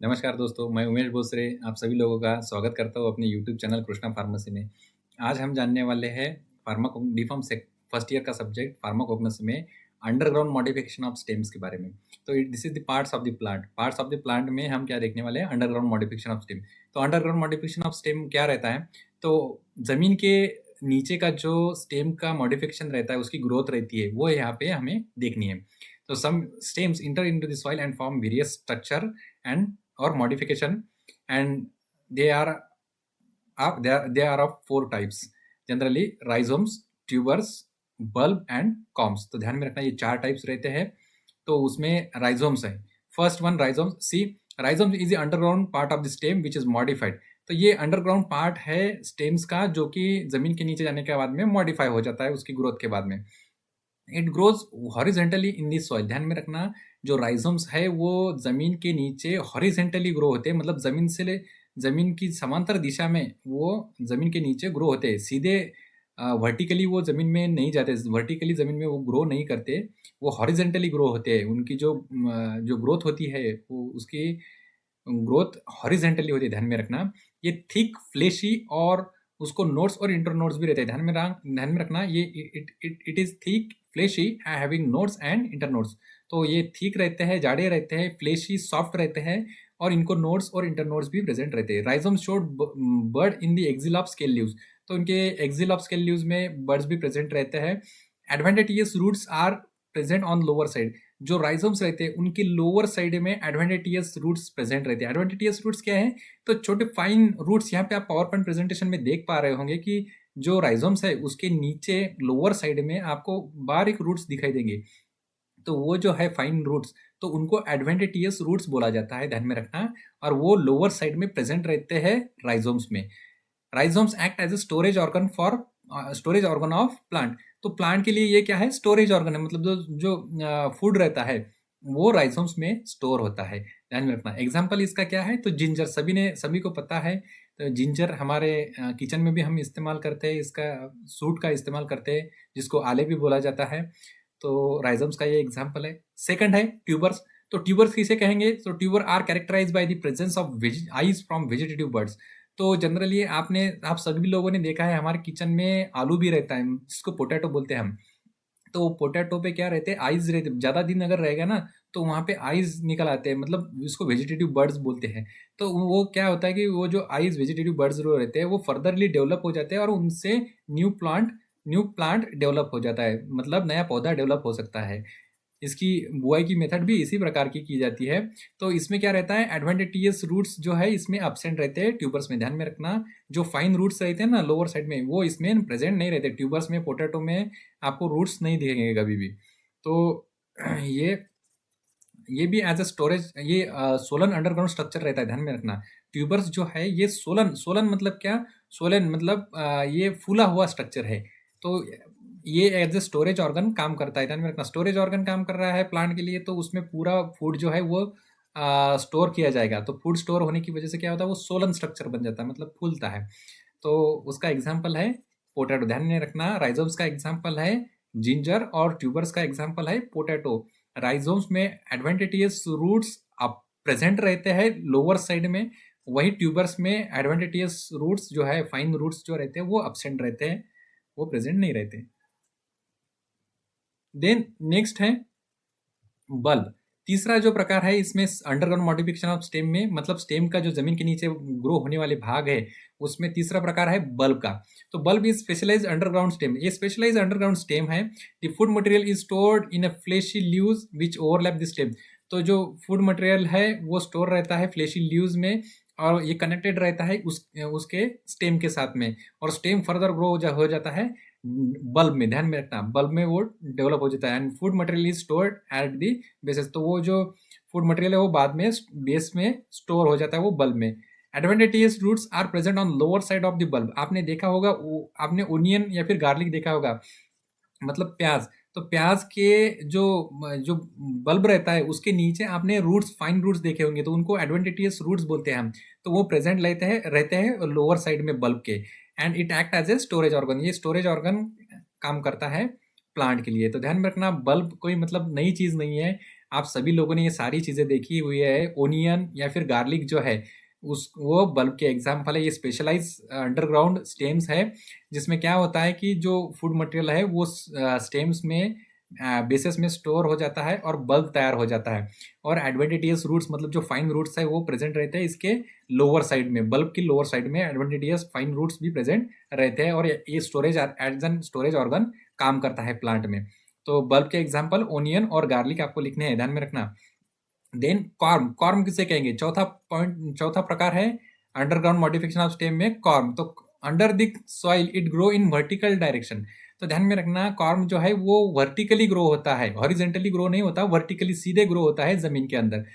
नमस्कार दोस्तों, मैं उमेश भोसरे आप सभी लोगों का स्वागत करता हूँ अपने यूट्यूब चैनल कृष्णा फार्मेसी में। आज हम जानने वाले हैं फार्माको बीफार्म सेक फर्स्ट ईयर का सब्जेक्ट फार्माकोग्नोसी में अंडरग्राउंड मॉडिफिकेशन ऑफ स्टेम्स के बारे में। तो this is the parts of the plant. Parts of the plant में हम क्या देखने वाले हैं अंडरग्राउंड मॉडिफिकेशन ऑफ स्टेम। तो अंडरग्राउंड मॉडिफिकेशन ऑफ स्टेम क्या रहता है? तो ज़मीन के नीचे का जो स्टेम का मॉडिफिकेशन रहता है, उसकी ग्रोथ रहती है, वो यहाँ पे हमें देखनी है। तो some stems enter into the soil and form various structure and or modification and they are they are of four types generally rhizomes tubers bulb and combs। तो ध्यान में रखना ये चार टाइप्स रहते हैं। तो उसमें राइजोम्स है। First one rhizome see rhizomes is the underground part of the stem which is modified. तो ये अंडरग्राउंड पार्ट है स्टेम्स का जो कि जमीन के नीचे जाने के बाद में मॉडिफाई हो जाता है उसकी ग्रोथ के बाद में। It grows horizontally in this soil. ध्यान में रखना जो राइजोम्स है वो जमीन के नीचे हॉरिजेंटली ग्रो होते हैं, मतलब जमीन की समांतर दिशा में वो जमीन के नीचे ग्रो होते हैं। सीधे वर्टिकली वो जमीन में नहीं जाते, वर्टिकली जमीन में वो ग्रो नहीं करते, वो हॉरिजेंटली ग्रो होते हैं। उनकी जो ग्रोथ होती है वो उसकी ग्रोथ हॉरिजेंटली होती है। ध्यान में रखना ये थिक फ्लेशी और उसको नोड्स और इंटरनोड्स भी रहते हैं। ध्यान में रखना ये it is thick fleshy having nodes and internodes. तो ये थिक रहते हैं, जाड़े रहते हैं, फ्लेशी सॉफ्ट रहते हैं और इनको नोड्स और इंटरनोड्स भी प्रेजेंट रहते हैं। Rhizome showed bird in the axil of scale leaves. तो इनके एक्सिल ऑफ स्केल लीव्स में बर्ड्स भी प्रेजेंट रहते हैं। Adventitious roots are present on lower side. जो राइजोम्स रहते हैं उनकी लोअर साइड में एडवेंटिशियस रूट्स प्रेजेंट रहते हैं। एडवेंटिशियस रूट्स क्या है? तो छोटे फाइन रूट्स। यहाँ पे आप पावर पॉइंट प्रेजेंटेशन में देख पा रहे होंगे कि जो राइजोम्स है उसके नीचे लोअर साइड में आपको बारीक रूट्स दिखाई देंगे। तो वो जो है फाइन रूट्स, तो उनको एडवेंटिशियस रूट्स बोला जाता है। ध्यान में रखना। और वो लोअर साइड में प्रेजेंट रहते हैं राइजोम्स में। Rhizomes act as a storage organ of plant. तो प्लांट के लिए ये क्या है? स्टोरेज ऑर्गन है, मतलब जो जो फूड रहता है वो राइजोम्स में स्टोर होता है। ध्यान में रखना। एग्जाम्पल इसका क्या है? तो जिंजर सभी को पता है। तो जिंजर हमारे किचन में भी हम इस्तेमाल करते हैं, इसका सूट का इस्तेमाल करते हैं जिसको आले भी बोला जाता है। तो राइजोम्स का ये एग्जाम्पल है। सेकंड है ट्यूबर्स। तो ट्यूबर्स किसे कहेंगे? तो tuber are characterize by the presence of eyes from vegetative birds. तो जनरली आप सभी लोगों ने देखा है हमारे किचन में आलू भी रहता है जिसको पोटैटो बोलते हैं हम। तो पोटैटो पे क्या रहते हैं? आइज रहते। ज़्यादा दिन अगर रहेगा ना तो वहाँ पे आइज निकल आते हैं, मतलब इसको वेजिटेटिव बर्ड्स बोलते हैं। तो वो क्या होता है कि वो जो आइज वेजिटेटिव बर्ड्स जो रहते हैं वो फर्दरली डेवलप हो जाते हैं और उनसे न्यू प्लांट डेवलप हो जाता है, मतलब नया पौधा डेवलप हो सकता है। इसकी बुआई की मेथड भी इसी प्रकार की जाती है। तो इसमें क्या रहता है? एडवेंटिशियस रूट्स जो है इसमें एब्सेंट रहते हैं ट्यूबर्स में। ध्यान में रखना। जो फाइन रूट्स रहते हैं ना लोअर साइड में, वो इसमें प्रेजेंट नहीं रहते। ट्यूबर्स में, पोटैटो में आपको रूट्स नहीं दिखेंगे कभी भी। तो ये ये भी एज अ स्टोरेज, ये सोलन अंडरग्राउंड स्ट्रक्चर रहता है। ध्यान में रखना। ट्यूबर्स जो है ये सोलन सोलन मतलब क्या? सोलन मतलब ये फूला हुआ स्ट्रक्चर है। तो ये एज ए स्टोरेज ऑर्गन काम करता है। ध्यान में रखना। स्टोरेज ऑर्गन काम कर रहा है प्लांट के लिए, तो उसमें पूरा फूड जो है वो स्टोर किया जाएगा। तो फूड स्टोर होने की वजह से क्या होता है? वो सोलन स्ट्रक्चर बन जाता है, मतलब फूलता है। तो उसका एग्जाम्पल है पोटैटो। ध्यान में रखना। राइजोम्स का एग्जाम्पल है जिंजर और ट्यूबर्स का एग्जाम्पल है पोटैटो। राइजोम्स में एडवेंटिशियस रूट्स अब प्रेजेंट रहते हैं लोअर साइड में, वही ट्यूबर्स में एडवेंटिशियस रूट्स जो है फाइन रूट्स जो रहते हैं वो अब्सेंट रहते हैं, वो प्रेजेंट नहीं रहते। देन नेक्स्ट है बल्ब। तीसरा जो प्रकार है इसमें अंडरग्राउंड मॉडिफिकेशन ऑफ स्टेम में, मतलब स्टेम का जो जमीन के नीचे ग्रो होने वाले भाग है उसमें तीसरा प्रकार है बल्ब का। तो bulb is specialized underground stem. ये स्पेशलाइज्ड अंडरग्राउंड स्टेम है। The food material is stored in a fleshy leaves which overlap the stem. तो जो फूड मटेरियल है वो स्टोर रहता है फ्लेशी लीव्स में और ये कनेक्टेड रहता है उसके स्टेम के साथ में, और स्टेम फर्दर ग्रो हो जाता है बल्ब में। ध्यान में रखना। बल्ब में वो डेवलप हो जाता है and food material is stored at the basis. तो वो जो फूड मटेरियल है वो बाद में बेस में स्टोर हो जाता है वो बल्ब में। Adventitious roots are present on lower side of the bulb. आपने देखा होगा आपने ओनियन या फिर गार्लिक देखा होगा, मतलब प्याज। तो प्याज के जो जो बल्ब रहता है उसके नीचे आपने रूट्स, फाइन रूट्स देखे होंगे, तो उनको एडवेंटिशियस रूट्स बोलते हैं हम। तो वो प्रेजेंट रहते हैं लोअर साइड में बल्ब के and it act as a storage organ. ये स्टोरेज ऑर्गन काम करता है प्लांट के लिए। तो ध्यान में रखना बल्ब कोई मतलब नई चीज़ नहीं है। आप सभी लोगों ने ये सारी चीज़ें देखी हुई है। ओनियन या फिर गार्लिक जो है उस वो बल्ब के एग्जाम्पल है। ये स्पेशलाइज अंडरग्राउंड स्टेम्स है, जिसमें क्या होता है कि जो फूड मटेरियल है वो स्टेम्स में बेसिस में स्टोर हो जाता है और बल्ब तैयार हो जाता है। और एडवेंटिटियस रूट्स मतलब जो फाइन रूट्स है वो प्रेजेंट रहते हैं इसके लोअर साइड में, बल्ब की लोअर साइड में एडवेंटिटियस फाइन रूट्स भी प्रेजेंट रहते हैं, और ये storage as an storage organ काम करता है प्लांट में। तो बल्ब के एग्जाम्पल ओनियन और गार्लिक आपको लिखने हैं, ध्यान में रखना। देन कॉर्म, कॉर्म किसे कहेंगे? चौथा प्रकार है अंडरग्राउंड मॉडिफिकेशन ऑफ स्टेम में कॉर्म। तो under the soil it grow in vertical direction. तो ध्यान में रखना, कॉर्म जो है वो वर्टिकली ग्रो होता है, हॉरिजेंटली ग्रो नहीं होता, वर्टिकली सीधे ग्रो होता है जमीन के अंदर।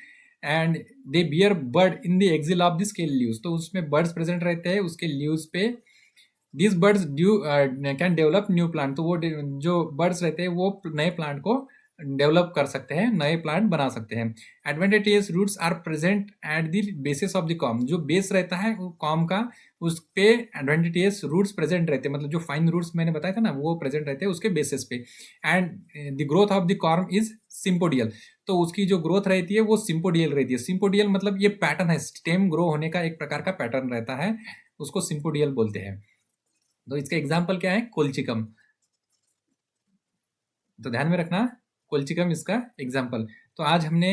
And they beer bird in the axil of the scale leaves. तो उसमें बर्ड्स प्रेजेंट रहते हैं उसके लीव्स पे। This birds due can develop new plant. तो वो जो बर्ड्स रहते हैं वो नए प्लांट को डेवलप कर सकते हैं, नए प्लांट बना सकते हैं। Adventitious roots are present at the basis of the corm. जो बेस रहता है कॉम का, उस पे एडवेंटिटियस रूट्स प्रेजेंट रहते हैं, मतलब जो फाइन रूट्स मैंने बताया था ना वो प्रेजेंट रहते हैं उसके बेसिस पे। And the growth of the corm is sympodial. तो उसकी जो ग्रोथ रहती है वो सिम्पोडियल रहती है। सिम्पोडियल मतलब ये पैटर्न है, स्टेम ग्रो होने का एक प्रकार का पैटर्न रहता है, उसको सिम्पोडियल बोलते हैं। तो इसके एग्जाम्पल क्या है? कोल्चिकम। तो ध्यान में रखना, कोल्चिकम इसका एग्जाम्पल। तो आज हमने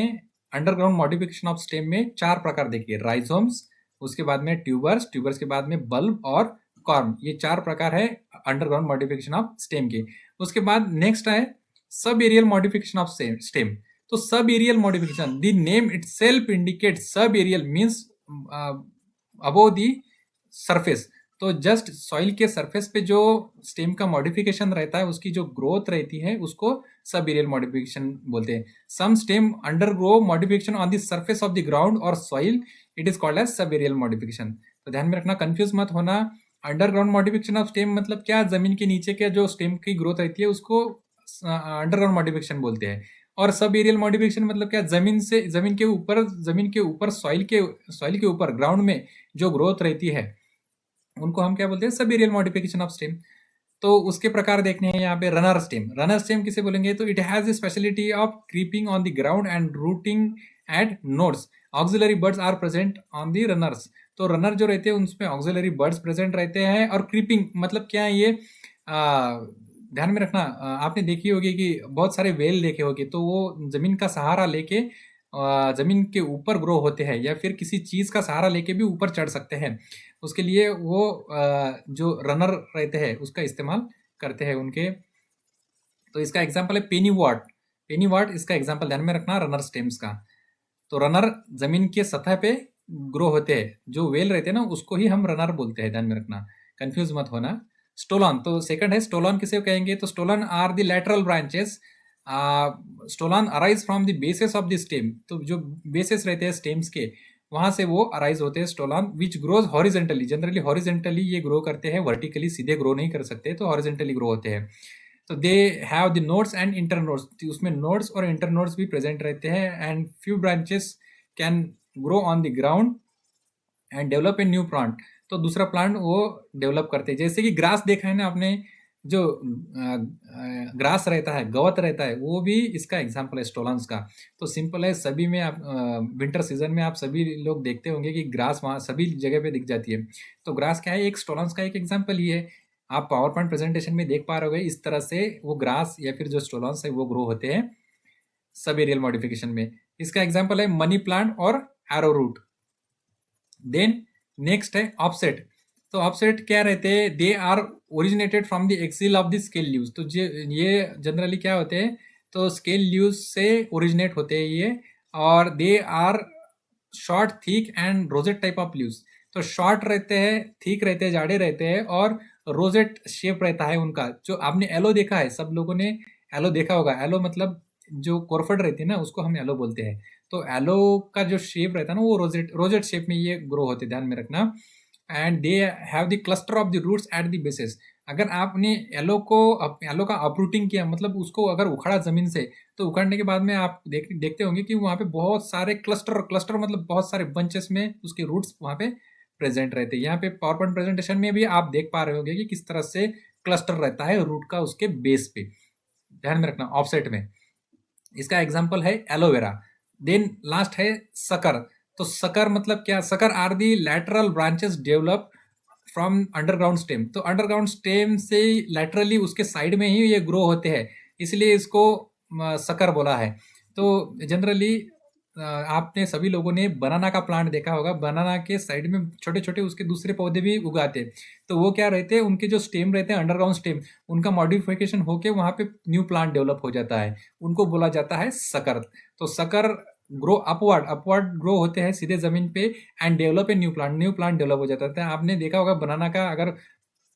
अंडरग्राउंड मॉडिफिकेशन ऑफ स्टेम में 4 प्रकार देखे। राइजोम्स, उसके बाद में ट्यूबर्स, ट्यूबर्स के बाद में बल्ब और कॉर्म। ये 4 प्रकार है अंडरग्राउंड मॉडिफिकेशन ऑफ स्टेम के। उसके बाद नेक्स्ट है सब एरियल मॉडिफिकेशन ऑफ स्टेम। तो sub aerial modification, the name itself indicates sub aerial means above the surface. तो जस्ट सॉइल के सरफेस पे जो स्टेम का मॉडिफिकेशन रहता है, उसकी जो ग्रोथ रहती है उसको सब एरियल मॉडिफिकेशन बोलते हैं। Some stem undergo modification on the surface of the ground और soil, it is called as sub aerial modification. तो ध्यान में रखना, कंफ्यूज मत होना। अंडरग्राउंड मॉडिफिकेशन ऑफ स्टेम मतलब क्या? जमीन के नीचे के जो स्टेम की ग्रोथ रहती है उसको अंडरग्राउंड मॉडिफिकेशन बोलते हैं। और सब एरियल मॉडिफिकेशन मतलब क्या? जमीन के ऊपर सॉइल के ऊपर ग्राउंड में जो ग्रोथ रहती है उनको हम क्या बोलते हैं? सब एरियल मॉडिफिकेशन ऑफ स्टेम। तो उसके प्रकार देखने हैं यहाँ पे। रनर स्टेम, रनर स्टेम किसे बोलेंगे? तो it has the speciality of creeping on the ground and rooting at nodes. Axillary birds are present on the runners. तो रनर जो रहते हैं उनमें ऑक्सिलरी बर्ड्स प्रेजेंट रहते हैं। और क्रीपिंग मतलब क्या है? ये ध्यान में रखना, आपने देखी होगी कि बहुत सारे वेल देखे होंगे, तो वो जमीन का सहारा लेके जमीन के ऊपर ग्रो होते हैं, या फिर किसी चीज का सहारा लेके भी ऊपर चढ़ सकते हैं। उसके लिए वो जो रनर रहते हैं उसका इस्तेमाल करते हैं उनके। तो इसका एग्जांपल है पेनी वाट। पेनी वाट इसका एग्जांपल ध्यान में रखना रनर स्टेम्स का। तो रनर जमीन के सतह पे ग्रो होते हैं, जो वेल रहते हैं ना उसको ही हम रनर बोलते हैं, ध्यान में रखना, कंफ्यूज मत होना। स्टोलन, तो सेकंड है स्टोलन किसे कहेंगे? तो stolon are the lateral branches. Stolon arise from the basis of the stem. तो जो बेसिस रहते हैं स्टेम्स के, वहां से वो अराइज होते हैं stolon, which grows horizontally. Generally horizontally ये ग्रो करते हैं, वर्टिकली सीधे ग्रो नहीं कर सकते, तो हॉरिजेंटली ग्रो होते हैं। तो दे have the nodes and inter nodes. उसमें नोड्स और इंटर नोड्स भी प्रेजेंट रहते हैं। And few branches can grow on the ground and develop a new plant. तो दूसरा प्लांट वो डेवलप करते हैं। जैसे कि ग्रास देखा है ना आपने, जो ग्रास रहता है, गवत रहता है, वो भी इसका एग्जाम्पल है स्टोलन्स का। तो सिंपल है, सभी में आप विंटर सीजन में आप सभी लोग देखते होंगे कि ग्रास वहाँ सभी जगह पे दिख जाती है। तो ग्रास क्या है? एक स्टोलन्स का एक एग्जाम्पल ही है। आप पावर पॉइंट प्रेजेंटेशन में देख पा रहे हो, इस तरह से वो ग्रास या फिर जो स्टोलन्स है वो ग्रो होते हैं सब एरियल मॉडिफिकेशन में। इसका एग्जाम्पल है मनी प्लांट और एरो रूट। देन नेक्स्ट है ऑफसेट। तो ऑफसेट क्या रहते हैं? They are originated from the axil of the scale leaves. तो ये जनरली क्या होते हैं? तो स्केल लीव्स से ओरिजिनेट होते हैं ये, और they are short, thick and rosette type of leaves. तो शॉर्ट रहते हैं, थिक रहते हैं, जाड़े रहते हैं, और रोजेट शेप रहता है उनका। जो आपने एलो देखा है, सब लोगों ने एलो देखा होगा। एलो मतलब जो कोरफड रहती है ना उसको हम एलो बोलते हैं। तो एलो का जो शेप रहता है ना वो रोजेट रोजेट शेप में ये ग्रो होते, ध्यान में रखना। And they have the cluster of the roots at the basis. अगर आपने एलो का अपरूटिंग किया, मतलब उसको अगर उखाड़ा जमीन से, तो उखाड़ने के बाद में आप देखते होंगे कि वहाँ पे बहुत सारे क्लस्टर मतलब बहुत सारे बंचेस में उसके रूट्स वहाँ पे प्रेजेंट रहते हैं। यहाँ पे पावर पॉइंट प्रेजेंटेशन में भी आप देख पा रहे होंगे कि किस तरह से क्लस्टर रहता है रूट का उसके बेस पे, ध्यान में रखना ऑफसेट में। इसका एग्जाम्पल है एलोवेरा। देन लास्ट है सकर। तो सकर मतलब क्या? Sucker are the lateral branches develop from underground stem. तो अंडरग्राउंड स्टेम से लैटरली उसके साइड में ही ये ग्रो होते हैं, इसलिए इसको सकर बोला है। तो जनरली आपने सभी लोगों ने बनाना का प्लांट देखा होगा। बनाना के साइड में छोटे छोटे उसके दूसरे पौधे भी उगाते हैं। तो वो क्या रहते हैं, उनके जो स्टेम रहते हैं अंडरग्राउंड स्टेम, उनका मॉडिफिकेशन होके वहाँ पे न्यू प्लांट डेवलप हो जाता है, उनको बोला जाता है सकर। तो sucker grow upward upward grow होते हैं सीधे जमीन पे and develop a new plant develop हो जाता है। आपने देखा होगा बनाना का, अगर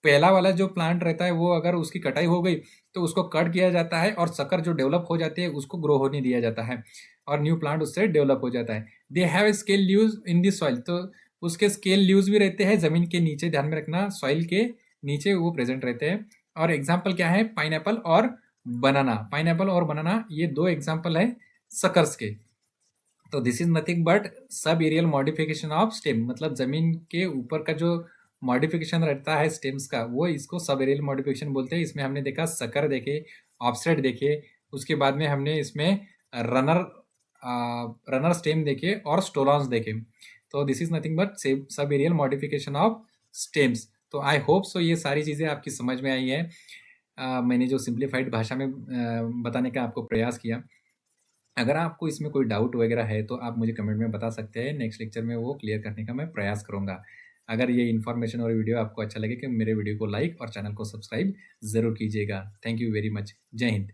पहला वाला जो प्लांट रहता है वो अगर उसकी कटाई हो गई तो उसको कट किया जाता है और सकर जो डेवलप हो जाती है उसको ग्रो होने दिया जाता है और न्यू प्लांट उससे डेवलप हो जाता है। They have scale leaves in the soil. तो उसके स्केल लीव्स भी रहते हैं जमीन के नीचे, ध्यान में रखना, सॉइल के नीचे वो प्रेजेंट रहते हैं। और एग्जाम्पल क्या है? पाइनएप्पल और बनाना। पाइनएप्पल और बनाना ये दो एग्जाम्पल है सकर्स के। तो this is nothing but sub aerial modification of stem. मतलब जमीन के ऊपर का जो मॉडिफिकेशन रहता है स्टेम्स का, वो इसको सब एरियल मॉडिफिकेशन बोलते हैं। इसमें हमने देखा सकर देखे, ऑफसेट देखे, उसके बाद में हमने इसमें रनर रनर स्टेम देखे और स्टोलॉन्स देखे। तो this is nothing but sub aerial modification of stems. तो आई होप सो ये सारी चीज़ें आपकी समझ में आई है। मैंने जो सिंप्लीफाइड भाषा में बताने का आपको प्रयास किया। अगर आपको इसमें कोई डाउट वगैरह है तो आप मुझे कमेंट में बता सकते हैं। नेक्स्ट लेक्चर में वो क्लियर करने का मैं प्रयास करूँगा। अगर ये इन्फॉर्मेशन और वीडियो आपको अच्छा लगे कि मेरे वीडियो को लाइक और चैनल को सब्सक्राइब ज़रूर कीजिएगा। Thank you very much. जय हिंद।